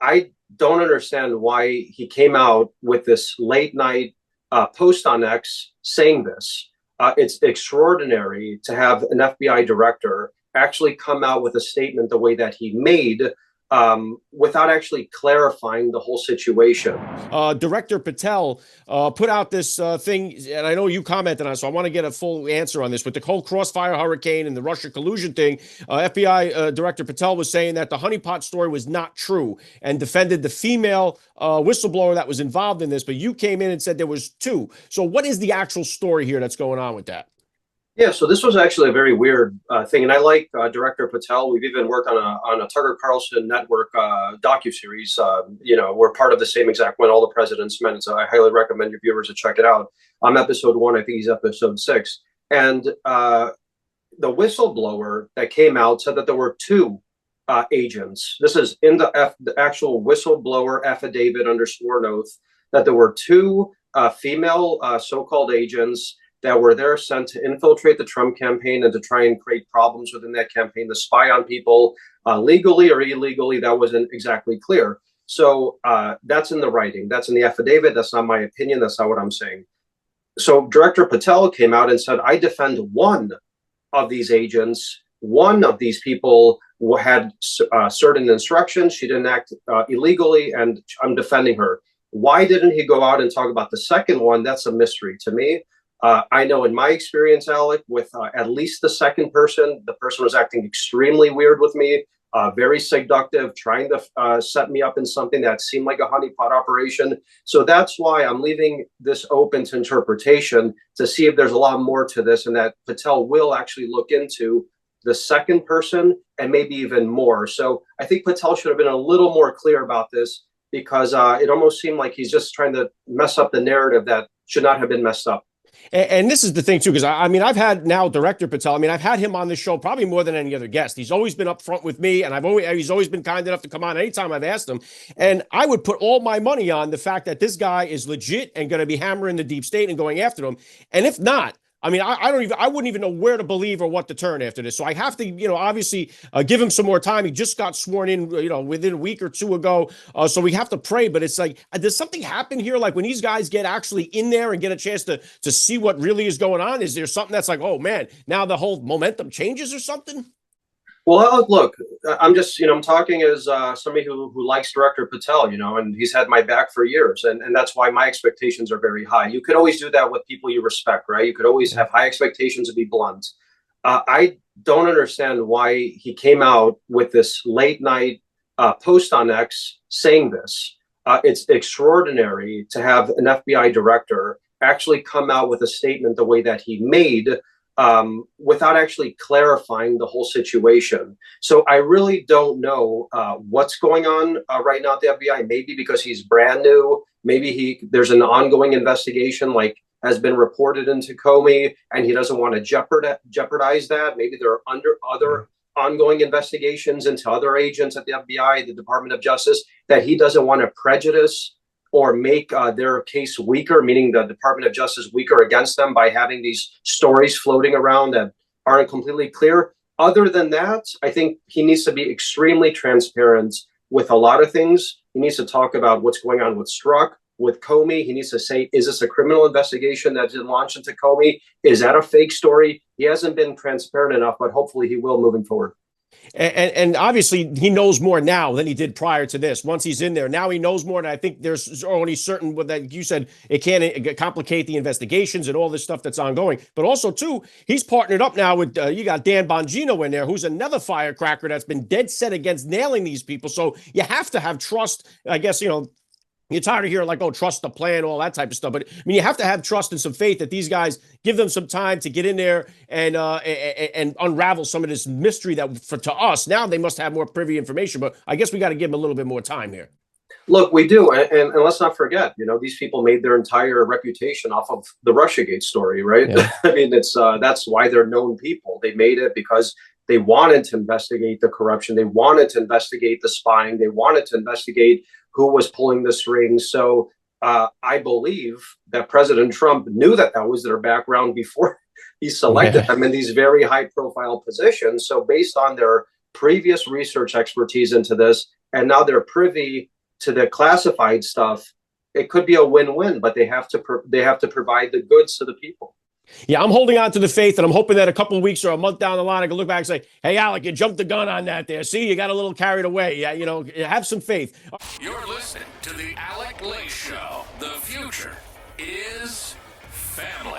I don't understand why he came out with this late night post on X saying this. It's extraordinary to have an FBI director actually come out with a statement the way that he made, without actually clarifying the whole situation. Director Patel put out this thing, and I know you commented on it, so I want to get a full answer on this. With the whole Crossfire Hurricane and the Russia collusion thing, FBI Director Patel was saying that the Honeypot story was not true and defended the female whistleblower that was involved in this, but you came in and said there was two. So what is the actual story here that's going on with that? Yeah, so this was actually a very weird thing, and I like Director Patel. We've even worked on a Tucker Carlson network docuseries. We're part of the same exact When All the Presidents Met, so I highly recommend your viewers to check it out. I'm episode 1, I think he's episode 6, and the whistleblower that came out said that there were two agents. This is in the actual whistleblower affidavit under sworn oath, that there were two female so-called agents that were there sent to infiltrate the Trump campaign and to try and create problems within that campaign, to spy on people legally or illegally. That wasn't exactly clear. So that's in the writing. That's in the affidavit. That's not my opinion. That's not what I'm saying. So Director Patel came out and said, I defend one of these agents. One of these people had certain instructions. She didn't act illegally, and I'm defending her. Why didn't he go out and talk about the second one? That's a mystery to me. I know in my experience, Alec, with at least the second person, the person was acting extremely weird with me, very seductive, trying to set me up in something that seemed like a honeypot operation. So that's why I'm leaving this open to interpretation to see if there's a lot more to this, and that Patel will actually look into the second person and maybe even more. So I think Patel should have been a little more clear about this, because it almost seemed like he's just trying to mess up the narrative that should not have been messed up. And this is the thing, too, because I mean, I've had now Director Patel. I mean, I've had him on the show probably more than any other guest. He's always been upfront with me, and he's always been kind enough to come on anytime I've asked him. And I would put all my money on the fact that this guy is legit and going to be hammering the deep state and going after them. And if not, I mean, I wouldn't even know where to believe or what to turn after this. So I have to, obviously give him some more time. He just got sworn in, within a week or two ago. So we have to pray. But it's like, does something happen here? Like when these guys get actually in there and get a chance to see what really is going on? Is there something that's like, oh man, now the whole momentum changes or something? Well, look, I'm just, I'm talking as somebody who likes Director Patel, and he's had my back for years. And that's why my expectations are very high. You could always do that with people you respect, right? You could always have high expectations and be blunt. I don't understand why he came out with this late night post on X saying this. It's extraordinary to have an FBI director actually come out with a statement the way that he made, without actually clarifying the whole situation. So I really don't know what's going on right now at the FBI. Maybe because he's brand new, maybe there's an ongoing investigation like has been reported into Comey, and he doesn't want to jeopardize that. Maybe there are other ongoing investigations into other agents at the FBI, the Department of Justice, that he doesn't want to prejudice or make their case weaker, meaning the Department of Justice weaker against them by having these stories floating around that aren't completely clear. Other than that, I think he needs to be extremely transparent with a lot of things. He needs to talk about what's going on with Strzok, with Comey. He needs to say, is this a criminal investigation that's been launched into Comey? Is that a fake story? He hasn't been transparent enough, but hopefully he will moving forward. And obviously he knows more now than he did prior to this. Once he's in there, now he knows more. And I think there's only certain, that you said, it can complicate the investigations and all this stuff that's ongoing. But also, too, he's partnered up now with, you got Dan Bongino in there, who's another firecracker that's been dead set against nailing these people. So you have to have trust, I guess, you're tired of hearing like, oh, trust the plan, all that type of stuff. But I mean, you have to have trust and some faith that these guys give them some time to get in there and unravel some of this mystery that to us now they must have more privy information. But I guess we got to give them a little bit more time here. Look, we do. And let's not forget, these people made their entire reputation off of the Russiagate story, right? Yeah. I mean, that's why they're known people. They made it because they wanted to investigate the corruption. They wanted to investigate the spying. They wanted to investigate who was pulling the strings. So I believe that President Trump knew that was their background before he selected them in these very high-profile positions. So based on their previous research expertise into this, and now they're privy to the classified stuff, it could be a win-win, but they have to provide the goods to the people. Yeah, I'm holding on to the faith, and I'm hoping that a couple of weeks or a month down the line, I can look back and say, "Hey, Alec, you jumped the gun on that there. See, you got a little carried away. Yeah, have some faith." You're listening to the Alec Lace Show. The future is family.